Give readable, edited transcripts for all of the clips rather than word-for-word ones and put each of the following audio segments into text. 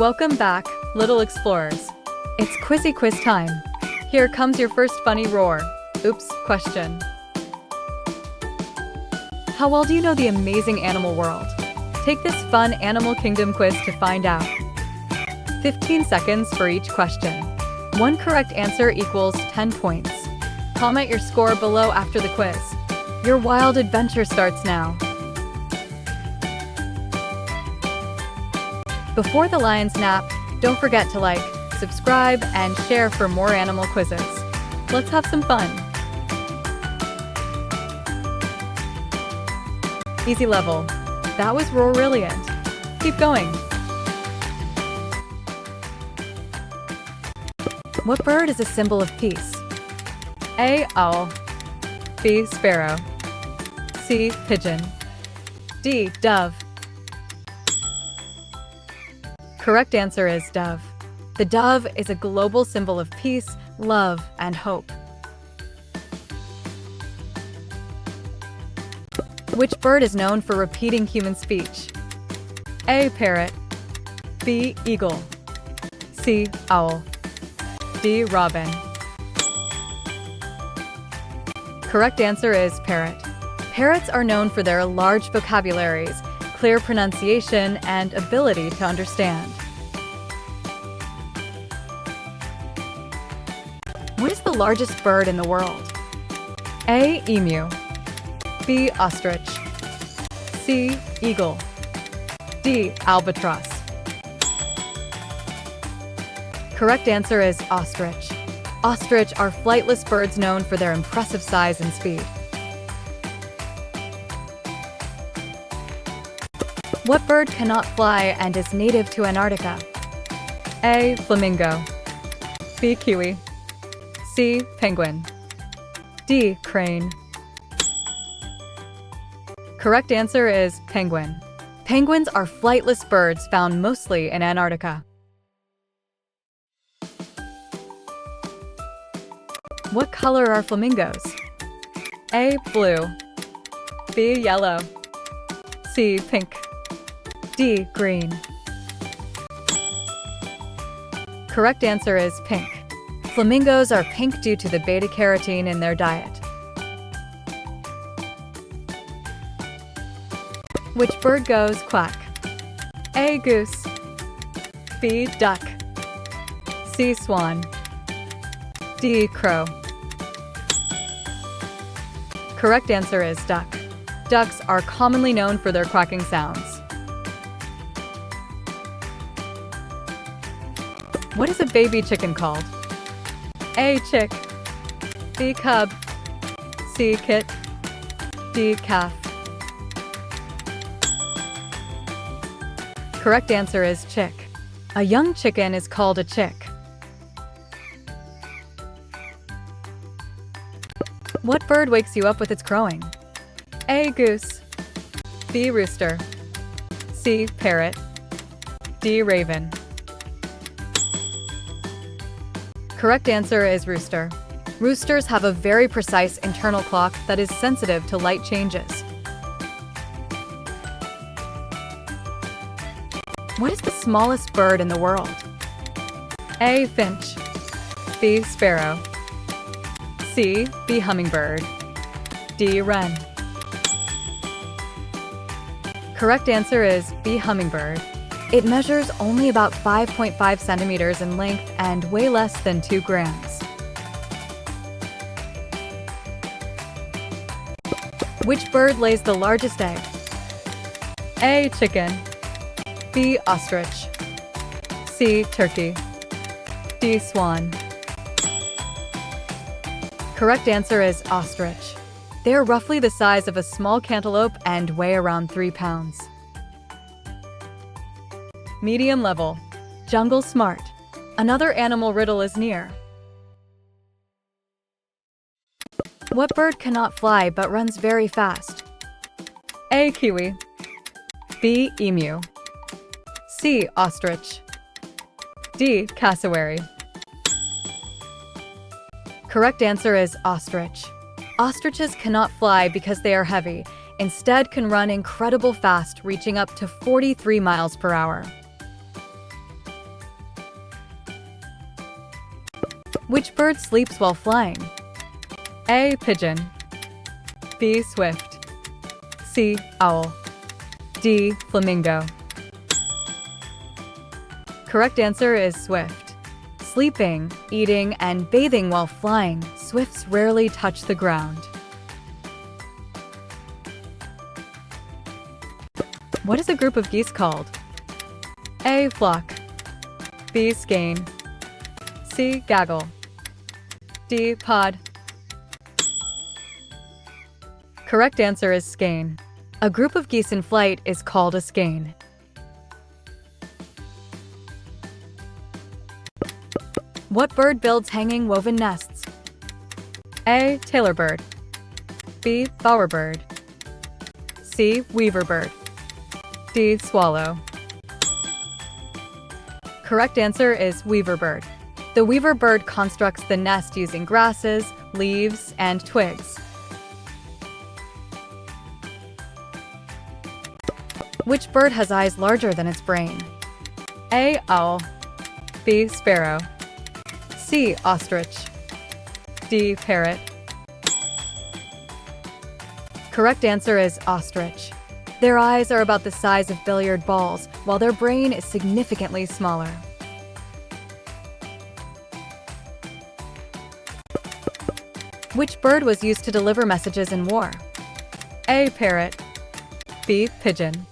Welcome back, little explorers. It's Quizzy quiz time. Here comes your first funny roar. Oops, question. How well do you know the amazing animal world? Take this fun Animal Kingdom quiz to find out. 15 seconds for each question. One correct answer equals 10 points. Comment your score below after the quiz. Your wild adventure starts now. Before the lions nap, don't forget to like, subscribe, and share for more animal quizzes. Let's have some fun. Easy level. That was brilliant. Keep going. What bird is a symbol of peace? A. Owl. B. Sparrow. C. Pigeon. D. Dove. Correct answer is dove. The dove is a global symbol of peace, love, and hope. Which bird is known for repeating human speech? A. Parrot. B. Eagle. C. Owl. D. Robin. Correct answer is parrot. Parrots are known for their large vocabularies, clear pronunciation, and ability to understand. What is the largest bird in the world? A. Emu. B. Ostrich. C. Eagle. D. Albatross. Correct answer is ostrich. Ostrich are flightless birds known for their impressive size and speed. What bird cannot fly and is native to Antarctica? A. Flamingo. B. Kiwi. C. Penguin. D. Crane. Correct answer is penguin. Penguins are flightless birds found mostly in Antarctica. What color are flamingos? A. Blue. B. Yellow. C. Pink. D. Green. Correct answer is pink. Flamingos are pink due to the beta-carotene in their diet. Which bird goes quack? A. Goose. B. Duck. C. Swan. D. Crow. Correct answer is duck. Ducks are commonly known for their quacking sounds. What is a baby chicken called? A. Chick. B. Cub. C. Kit. D. Calf. Correct answer is chick. A young chicken is called a chick. What bird wakes you up with its crowing? A. Goose. B. Rooster. C. Parrot. D. Raven. Correct answer is rooster. Roosters have a very precise internal clock that is sensitive to light changes. What is the smallest bird in the world? A. Finch. B. Sparrow. C. B. Hummingbird. D. Wren. Correct answer is B. Hummingbird. It measures only about 5.5 centimeters in length and weigh less than 2 grams. Which bird lays the largest egg? A. Chicken. B. Ostrich. C. Turkey. D. Swan. Correct answer is ostrich. They are roughly the size of a small cantaloupe and weigh around 3 pounds. Medium level. Jungle smart. Another animal riddle is near. What bird cannot fly but runs very fast? A. Kiwi. B. Emu. C. Ostrich. D. Cassowary. Correct answer is ostrich. Ostriches cannot fly because they are heavy, instead can run incredible fast, reaching up to 43 miles per hour. Which bird sleeps while flying? A. Pigeon. B. Swift. C. Owl. D. Flamingo. Correct answer is swift. Sleeping, eating, and bathing while flying, swifts rarely touch the ground. What is a group of geese called? A. Flock. B. Skein. C. Gaggle. D. Pod. Correct answer is skein. A group of geese in flight is called a skein. What bird builds hanging woven nests? A. Tailor bird. B. Bowerbird. C. Weaver bird. D. Swallow. Correct answer is weaver bird. The weaver bird constructs the nest using grasses, leaves, and twigs. Which bird has eyes larger than its brain? A. Owl. B. Sparrow. C. Ostrich. D. Parrot. Correct answer is ostrich. Their eyes are about the size of billiard balls, while their brain is significantly smaller. Which bird was used to deliver messages in war? A. Parrot. B. Pigeon.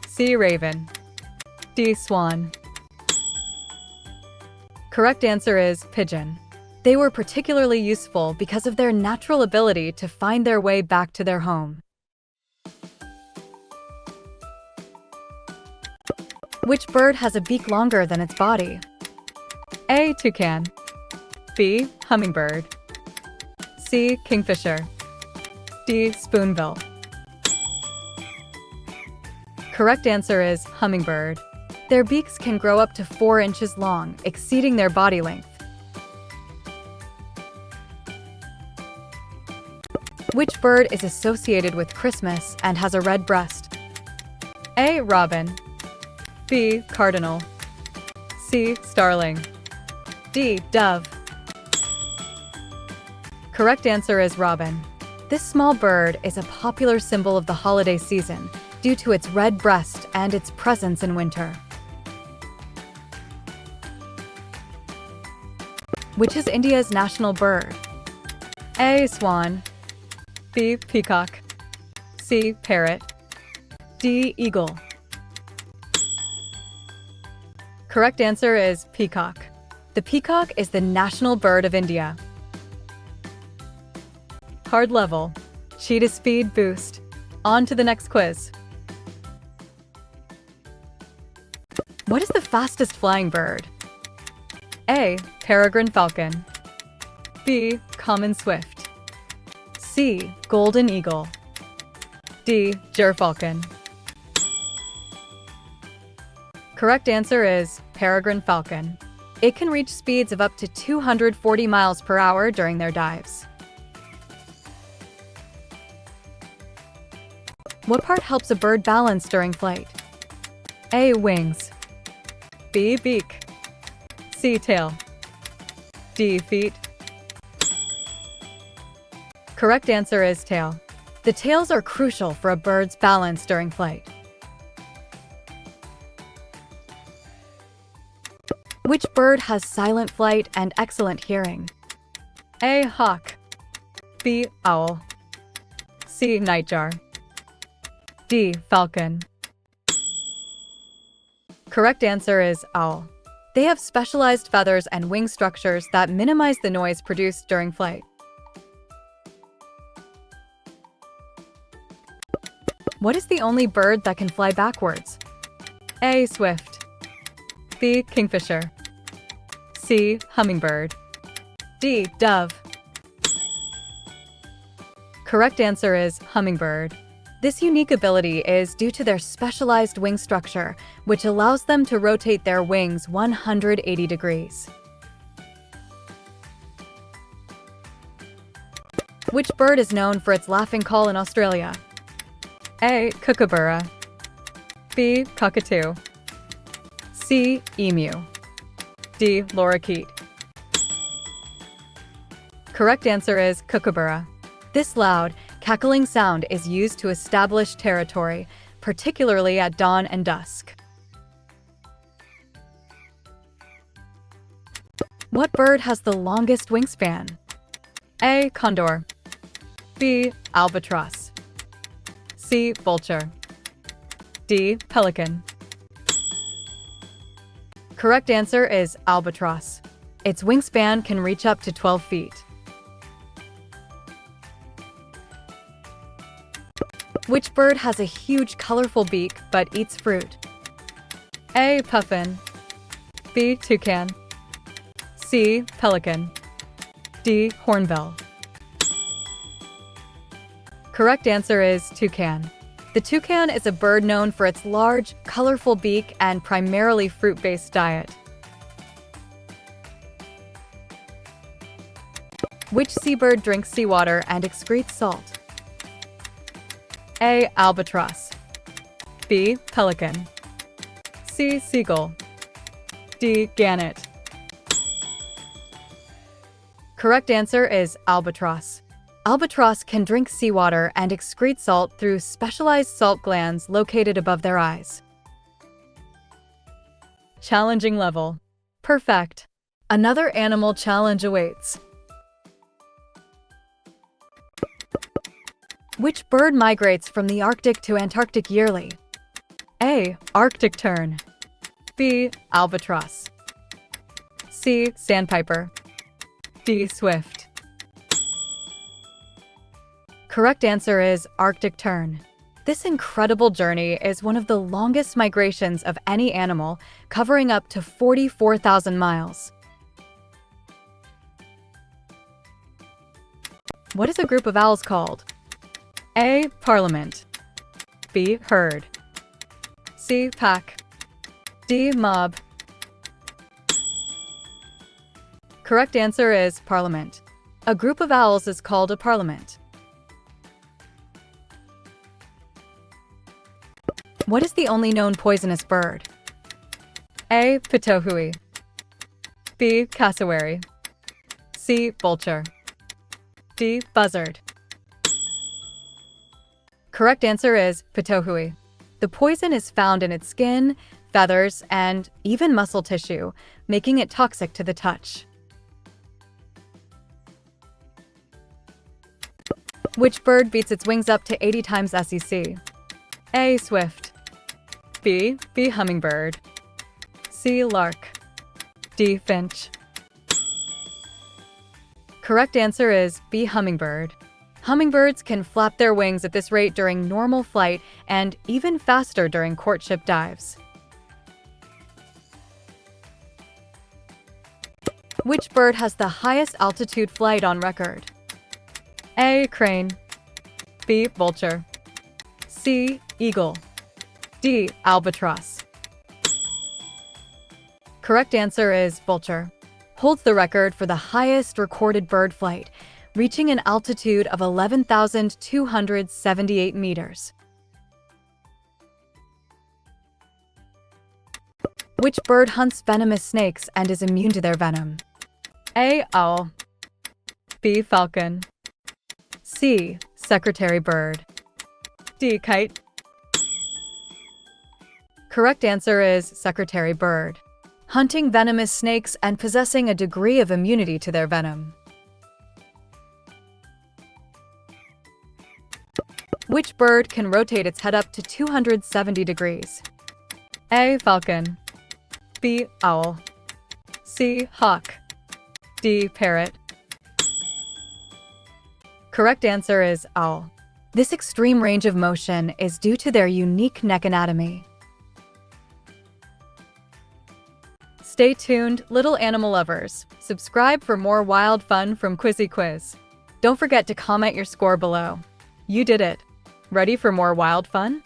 C. Raven. D. Swan. Correct answer is pigeon. They were particularly useful because of their natural ability to find their way back to their home. Which bird has a beak longer than its body? A. Toucan. B. Hummingbird. C. Kingfisher. D. Spoonbill. Correct answer is hummingbird. Their beaks can grow up to 4 inches long, exceeding their body length. Which bird is associated with Christmas and has a red breast? A. Robin. B. Cardinal. C. Starling. D. Dove. Correct answer is robin. This small bird is a popular symbol of the holiday season due to its red breast and its presence in winter. Which is India's national bird? A. Swan. B. Peacock. C. Parrot. D. Eagle. Correct answer is peacock. The peacock is the national bird of India. Hard level. Cheetah speed boost. On to the next quiz. What is the fastest flying bird? A. Peregrine falcon. B. Common swift. C. Golden eagle. D. Gerfalcon. Correct answer is peregrine falcon. It can reach speeds of up to 240 miles per hour during their dives. What part helps a bird balance during flight? A. Wings. B. Beak. C. Tail. D. Feet. Correct answer is tail. The tails are crucial for a bird's balance during flight. Which bird has silent flight and excellent hearing? A. Hawk. B. Owl. C. Nightjar. D. Falcon. Correct answer is owl. They have specialized feathers and wing structures that minimize the noise produced during flight. What is the only bird that can fly backwards? A. Swift. B. Kingfisher. C. Hummingbird. D. Dove. Correct answer is hummingbird. This unique ability is due to their specialized wing structure, which allows them to rotate their wings 180 degrees. Which bird is known for its laughing call in Australia? A. Kookaburra. B. Cockatoo. C. Emu. D. Lorikeet. Correct answer is kookaburra. This loud, cackling sound is used to establish territory, particularly at dawn and dusk. What bird has the longest wingspan? A. Condor. B. Albatross. C. Vulture. D. Pelican. Correct answer is albatross. Its wingspan can reach up to 12 feet. Which bird has a huge, colorful beak but eats fruit? A. Puffin. B. Toucan. C. Pelican. D. Hornbill. Correct answer is toucan. The toucan is a bird known for its large, colorful beak and primarily fruit-based diet. Which seabird drinks seawater and excretes salt? A. Albatross. B. Pelican. C. Seagull. D. Gannet. Correct answer is albatross. Albatross can drink seawater and excrete salt through specialized salt glands located above their eyes. Challenging level. Perfect. Another animal challenge awaits. Which bird migrates from the Arctic to Antarctic yearly? A. Arctic tern. B. Albatross. C. Sandpiper. D. Swift. Correct answer is Arctic tern. This incredible journey is one of the longest migrations of any animal, covering up to 44,000 miles. What is a group of owls called? A. Parliament. B. Herd. C. Pack. D. Mob. Correct answer is parliament. A group of owls is called a parliament. What is the only known poisonous bird? A. Pitohui. B. Cassowary. C. Vulture. D. Buzzard. Correct answer is pitohui. The poison is found in its skin, feathers, and even muscle tissue, making it toxic to the touch. Which bird beats its wings up to 80 times SEC? A. Swift. B. Hummingbird. C. Lark. D. Finch. Correct answer is B. Hummingbird. Hummingbirds can flap their wings at this rate during normal flight and even faster during courtship dives. Which bird has the highest altitude flight on record? A. Crane. B. Vulture. C. Eagle. D. Albatross. Correct answer is vulture. Holds the record for the highest recorded bird flight, reaching an altitude of 11,278 meters. Which bird hunts venomous snakes and is immune to their venom? A. Owl. B. Falcon. C. Secretary bird. D. Kite. Correct answer is secretary bird. Hunting venomous snakes and possessing a degree of immunity to their venom. Which bird can rotate its head up to 270 degrees? A. Falcon. B. Owl. C. Hawk. D. Parrot. Correct answer is owl. This extreme range of motion is due to their unique neck anatomy. Stay tuned, little animal lovers. Subscribe for more wild fun from Quizzy Quiz. Don't forget to comment your score below. You did it. Ready for more wild fun?